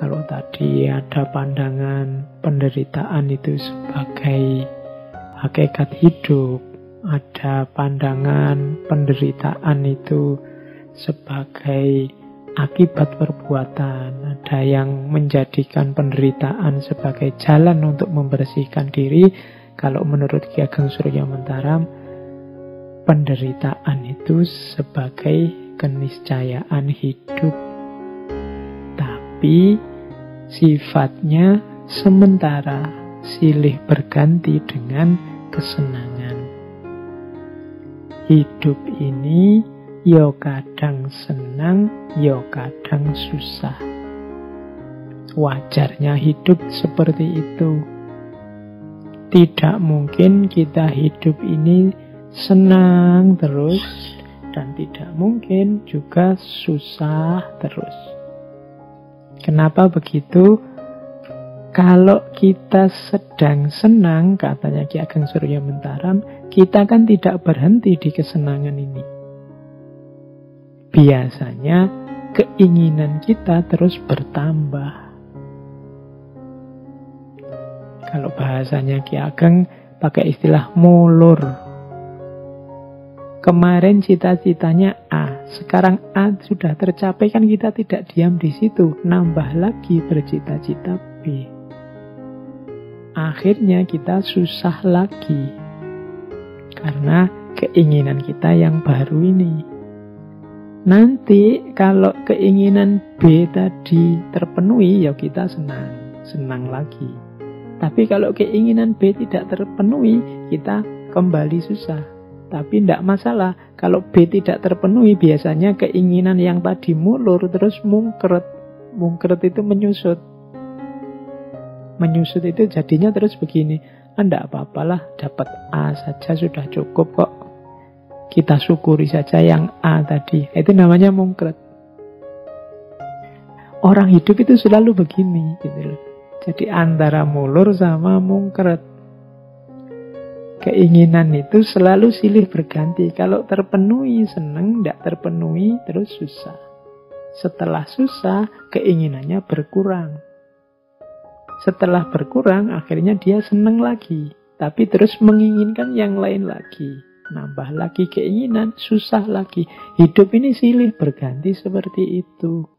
Kalau tadi ada pandangan penderitaan itu sebagai hakikat hidup, ada pandangan penderitaan itu sebagai akibat perbuatan, ada yang menjadikan penderitaan sebagai jalan untuk membersihkan diri. Kalau menurut Ki Ageng Surya Mentaram, penderitaan itu sebagai keniscayaan hidup, tapi sifatnya sementara, silih berganti dengan kesenangan. Hidup ini yo kadang senang, yo kadang susah. Wajarnya hidup seperti itu. Tidak mungkin kita hidup ini senang terus, dan tidak mungkin juga susah terus. Kenapa begitu? Kalau kita sedang senang, katanya Ki Ageng Surya Mentaram, kita kan tidak berhenti di kesenangan ini. Biasanya keinginan kita terus bertambah. Kalau bahasanya Ki Ageng pakai istilah mulur. Kemarin cita-citanya A, sekarang A sudah tercapai, kan kita tidak diam di situ, nambah lagi bercita-cita B. Akhirnya kita susah lagi karena keinginan kita yang baru ini. Nanti kalau keinginan B tadi terpenuhi, ya kita senang lagi. Tapi kalau keinginan B tidak terpenuhi, kita kembali susah. Tapi tidak masalah, kalau B tidak terpenuhi, biasanya keinginan yang tadi mulur terus mungkret. Mungkret itu menyusut. Menyusut itu jadinya terus begini, tidak apa-apalah, dapat A saja sudah cukup kok. Kita syukuri saja yang A tadi. Itu namanya mungkret. Orang hidup itu selalu begini, gitu loh. Jadi antara mulur sama mungkret. Keinginan itu selalu silih berganti. Kalau terpenuhi senang, tidak terpenuhi terus susah. Setelah susah, keinginannya berkurang. Setelah berkurang, akhirnya dia senang lagi. Tapi terus menginginkan yang lain lagi. Nambah lagi keinginan, susah lagi. Hidup ini silih berganti seperti itu.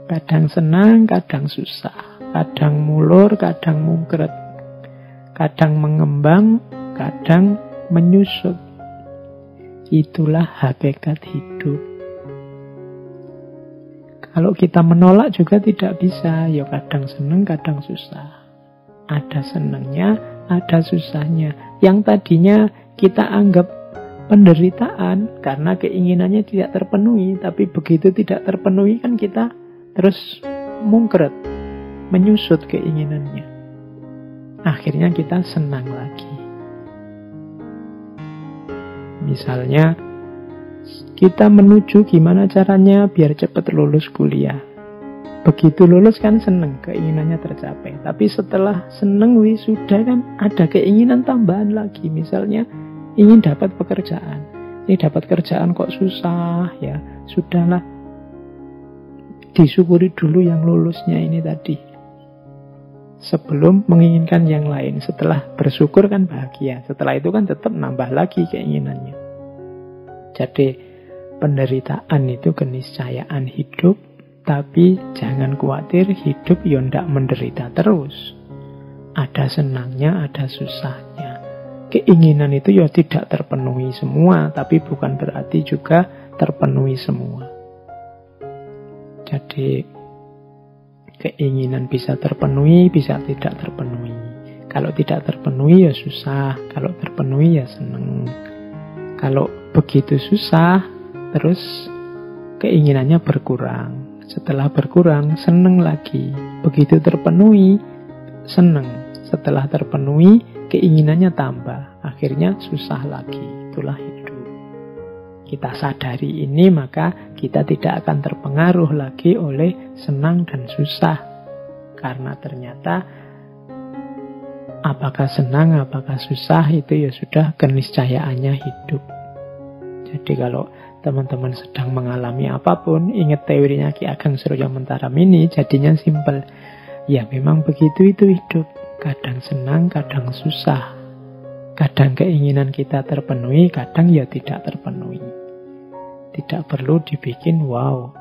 Kadang senang, kadang susah. Kadang mulur, kadang mungkret. Kadang mengembang, kadang menyusut. Itulah hakikat hidup. Kalau kita menolak juga tidak bisa. Ya kadang senang, kadang susah. Ada senangnya, ada susahnya. Yang tadinya kita anggap penderitaan karena keinginannya tidak terpenuhi. Tapi begitu tidak terpenuhi kan kita terus mungkret, menyusut keinginannya. Akhirnya kita senang lagi. Misalnya, kita menuju gimana caranya biar cepat lulus kuliah. Begitu lulus kan senang, keinginannya tercapai. Tapi setelah senang wisuda kan ada keinginan tambahan lagi. Misalnya, ingin dapat pekerjaan. Ini dapat kerjaan kok susah ya. Sudahlah, disyukuri dulu yang lulusnya ini tadi. Sebelum menginginkan yang lain. Setelah bersyukur kan bahagia. Setelah itu kan tetap nambah lagi keinginannya. Jadi penderitaan itu keniscayaan hidup. Tapi jangan khawatir, hidup ya ndak menderita terus. Ada senangnya, ada susahnya. Keinginan itu ya tidak terpenuhi semua. Tapi bukan berarti juga terpenuhi semua. Jadi keinginan bisa terpenuhi, bisa tidak terpenuhi. Kalau tidak terpenuhi ya susah, kalau terpenuhi ya senang. Kalau begitu susah, terus keinginannya berkurang. Setelah berkurang, senang lagi. Begitu terpenuhi, senang. Setelah terpenuhi, keinginannya tambah. Akhirnya susah lagi. Itulah hidup. Kita sadari ini, maka kita tidak akan terpengaruh lagi oleh senang dan susah. Karena ternyata apakah senang, apakah susah, itu ya sudah keniscayaannya hidup. Jadi kalau teman-teman sedang mengalami apapun, ingat teorinya Ki Ageng Surya Mentara ini, jadinya simpel. Ya memang begitu itu hidup. Kadang senang, kadang susah. Kadang keinginan kita terpenuhi, kadang ya tidak terpenuhi. Tidak perlu dibikin wow.